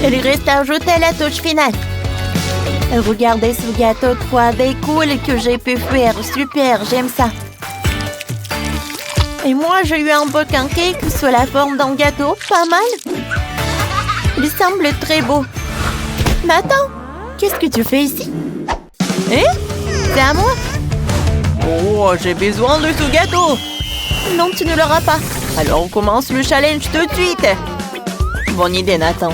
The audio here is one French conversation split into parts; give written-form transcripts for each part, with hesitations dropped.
Il reste à ajouter la touche finale. Regardez ce gâteau 3D cool que j'ai pu faire. Super, j'aime ça. Et moi, j'ai eu un beau pancake sous la forme d'un gâteau. Pas mal. Il semble très beau. Nathan, qu'est-ce que tu fais ici? C'est à moi. Oh, j'ai besoin de ce gâteau. Non, tu ne l'auras pas. Alors, on commence le challenge tout de suite. Bonne idée, Nathan.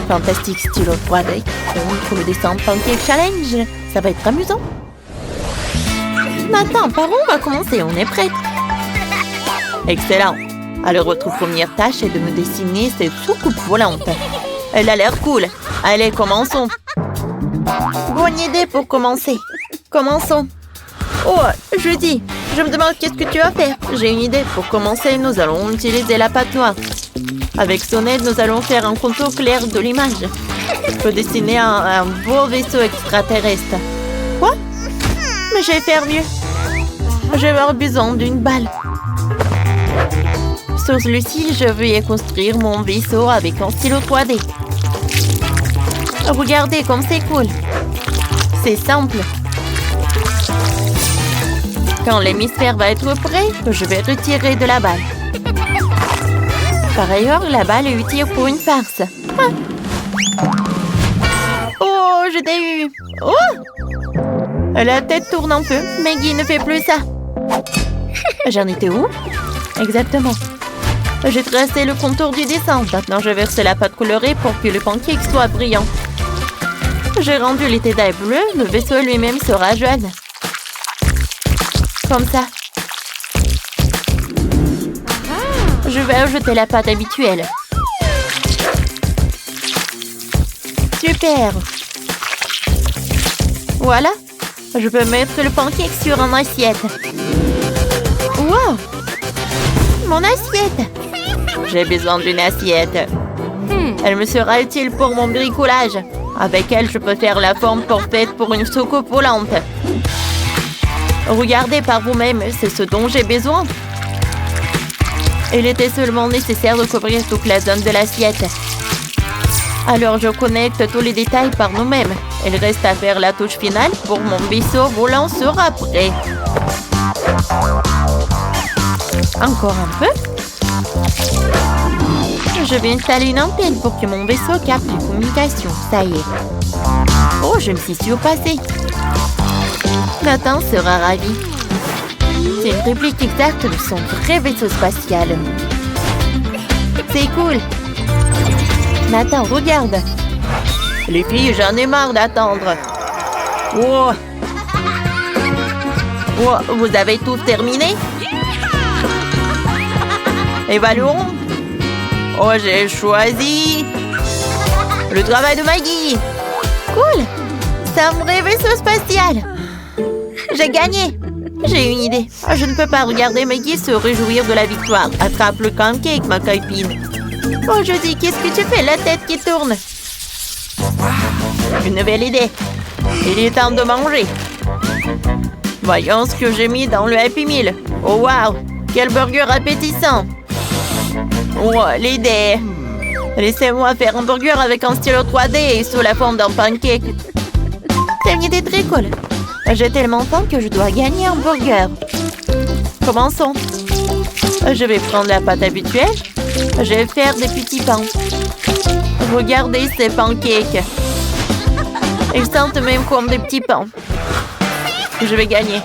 Fantastique stylo 3D. Contre le dessin pancake challenge. Ça va être amusant. Nathan, par où on va commencer? On est prêt. Excellent. Alors, votre première tâche est de me dessiner cette soucoupe volante. Elle a l'air cool. Allez, commençons. Bonne idée pour commencer. Commençons. Oh, Judy, je me demande qu'est-ce que tu vas faire. J'ai une idée. Pour commencer, nous allons utiliser la pâte noire. Avec son aide, nous allons faire un contour clair de l'image. Je peux dessiner un beau vaisseau extraterrestre. Quoi? Mais je vais faire mieux. Je vais avoir besoin d'une balle. Sur celui-ci, je vais construire mon vaisseau avec un stylo 3D. Regardez comme c'est cool. C'est simple. Quand l'hémisphère va être prêt, je vais retirer de la balle. Par ailleurs, la balle est utile pour une farce. Ah. Oh, je t'ai eu. Oh! La tête tourne un peu. Maggie ne fait plus ça. J'en étais où? Exactement. J'ai tracé le contour du dessin. Maintenant, je verse la pâte colorée pour que le pancake soit brillant. J'ai rendu les détails bleus. Le vaisseau lui-même sera jaune. Comme ça. Je vais ajouter la pâte habituelle. Super. Voilà. Je peux mettre le pancake sur une assiette. Wow. Mon assiette. J'ai besoin d'une assiette. Elle me sera utile pour mon bricolage. Avec elle, je peux faire la forme parfaite pour une soucoupe volante. Regardez par vous-même, c'est ce dont j'ai besoin. Il était seulement nécessaire de couvrir toute la zone de l'assiette. Alors je connecte tous les détails par nous-mêmes. Il reste à faire la touche finale pour mon vaisseau volant sera prêt. Encore un peu. Je vais installer une antenne pour que mon vaisseau capte les communications. Ça y est. Oh, je me suis surpassée. Nathan sera ravi. C'est une réplique exacte de son vrai vaisseau spatial. C'est cool. Nathan, regarde. Les filles, j'en ai marre d'attendre. Oh. Oh, vous avez tout terminé? Évaluons. Oh, j'ai choisi le travail de Maggie. Cool. C'est un vrai vaisseau spatial. J'ai gagné. J'ai une idée. Je ne peux pas regarder Maggie se réjouir de la victoire. Attrape le pancake, ma copine. Oh, je dis, qu'est-ce que tu fais? La tête qui tourne. Une nouvelle idée. Il est temps de manger. Voyons ce que j'ai mis dans le Happy Meal. Oh, wow. Quel burger appétissant. Oh, l'idée. Laissez-moi faire un burger avec un stylo 3D et sous la forme d'un pancake. C'est une idée très cool. J'ai tellement faim que je dois gagner un burger. Commençons. Je vais prendre la pâte habituelle. Je vais faire des petits pains. Regardez ces pancakes. Ils sentent même comme des petits pains. Je vais gagner.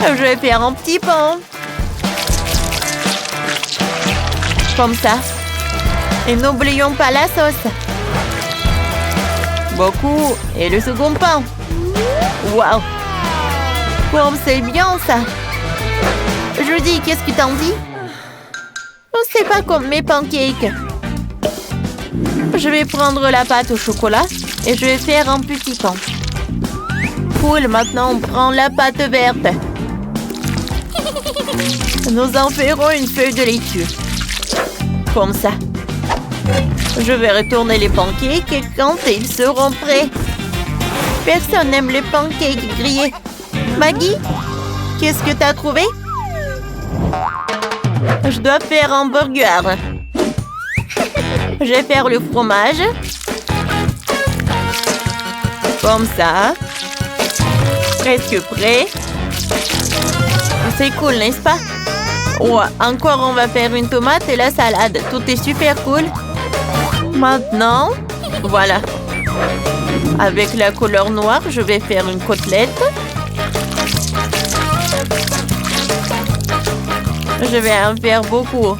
Je vais faire un petit pain. Comme ça. Et n'oublions pas la sauce. Beaucoup. Et le second pain. Waouh. Comme c'est bien ça. Judy, qu'est-ce que t'en dis? C'est pas comme mes pancakes. Je vais prendre la pâte au chocolat et je vais faire un petit pain. Cool, maintenant on prend la pâte verte. Nous en ferons une feuille de laitue. Comme ça. Je vais retourner les pancakes quand ils seront prêts. Personne n'aime les pancakes grillés. Maggie, qu'est-ce que t'as trouvé? Je dois faire un burger. Je vais faire le fromage. Comme ça. Presque prêt. C'est cool, n'est-ce pas? Oh, encore, on va faire une tomate et la salade. Tout est super cool. Maintenant, voilà. Avec la couleur noire, je vais faire une côtelette. Je vais en faire beaucoup.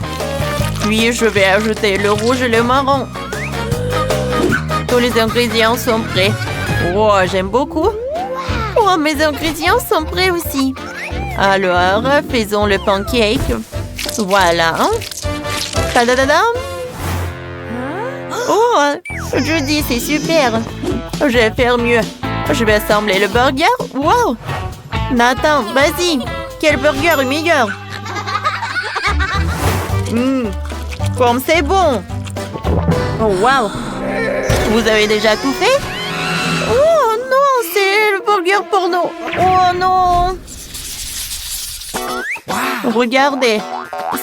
Puis, je vais ajouter le rouge et le marron. Tous les ingrédients sont prêts. Oh, j'aime beaucoup. Oh, mes ingrédients sont prêts aussi. Alors, faisons le pancake. Voilà. Tadadadam. Oh, Judy, c'est super. Je vais faire mieux. Je vais assembler le burger. Wow. Nathan, vas-y. Quel burger est meilleur? Comme c'est bon. Oh, wow. Vous avez déjà tout fait? Oh non, c'est le burger porno. Oh non. Regardez,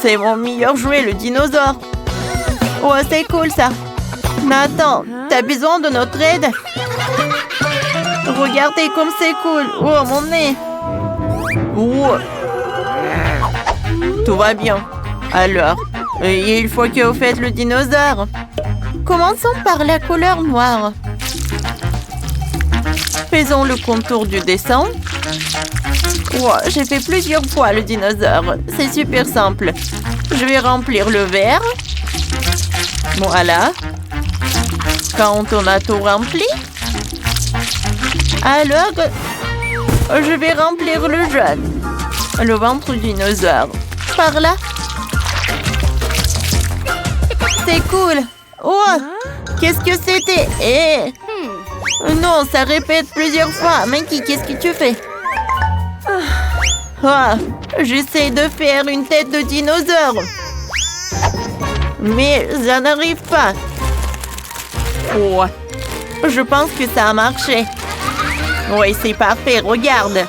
c'est mon meilleur jouet, le dinosaure. Oh, c'est cool ça. Nathan, t'as besoin de notre aide? Regardez comme c'est cool. Oh, mon nez. Oh. Tout va bien. Alors, il faut que vous faites le dinosaure. Commençons par la couleur noire. Faisons le contour du dessin. Wow, j'ai fait plusieurs fois le dinosaure. C'est super simple. Je vais remplir le verre. Voilà. Quand on a tout rempli, alors, je vais remplir le jaune. Le ventre du dinosaure. Par là. C'est cool. Oh, qu'est-ce que c'était? Non, ça répète plusieurs fois. Minky, qu'est-ce que tu fais? J'essaie de faire une tête de dinosaure. Mais ça n'arrive pas. Oh, je pense que ça a marché. Oui, c'est parfait, regarde.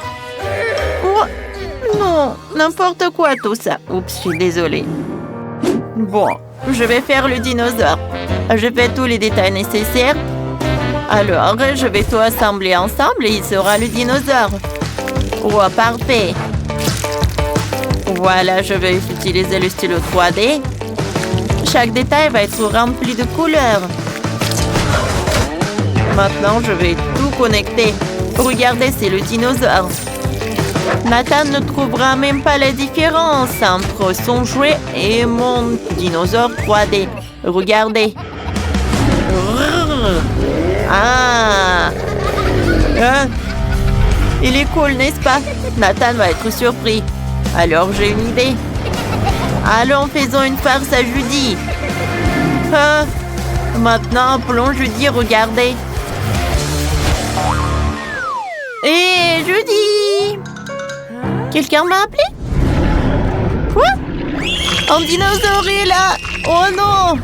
Oh, non, n'importe quoi tout ça. Oups, je suis désolée. Bon, je vais faire le dinosaure. Je fais tous les détails nécessaires. Alors, je vais tout assembler ensemble et il sera le dinosaure. Oh, parfait. Voilà, je vais utiliser le stylo 3D. Chaque détail va être rempli de couleurs. Maintenant, je vais tout connecter. Regardez, c'est le dinosaure. Nathan ne trouvera même pas la différence entre son jouet et mon dinosaure 3D. Regardez. Ah! Il est cool, n'est-ce pas? Nathan va être surpris. Alors, j'ai une idée. Allons, faisons une farce à Judy. Maintenant, appelons Judy, regardez. Hé, Judy! Quelqu'un m'a appelé? Quoi? Un dinosaure est là! Oh non!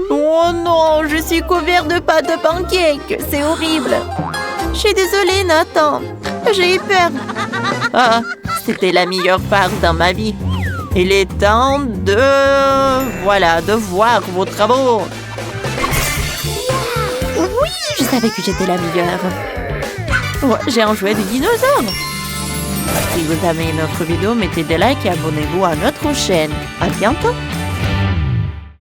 Oh non, je suis couvert de pâte de pancake. C'est horrible. Je suis désolée, Nathan. J'ai eu peur. C'était la meilleure part dans ma vie. Il est temps de... Voilà, de voir vos travaux. Oui, je savais que j'étais la meilleure. Oh, j'ai un jouet de dinosaure. Si vous avez aimé notre vidéo, mettez des likes et abonnez-vous à notre chaîne. À bientôt.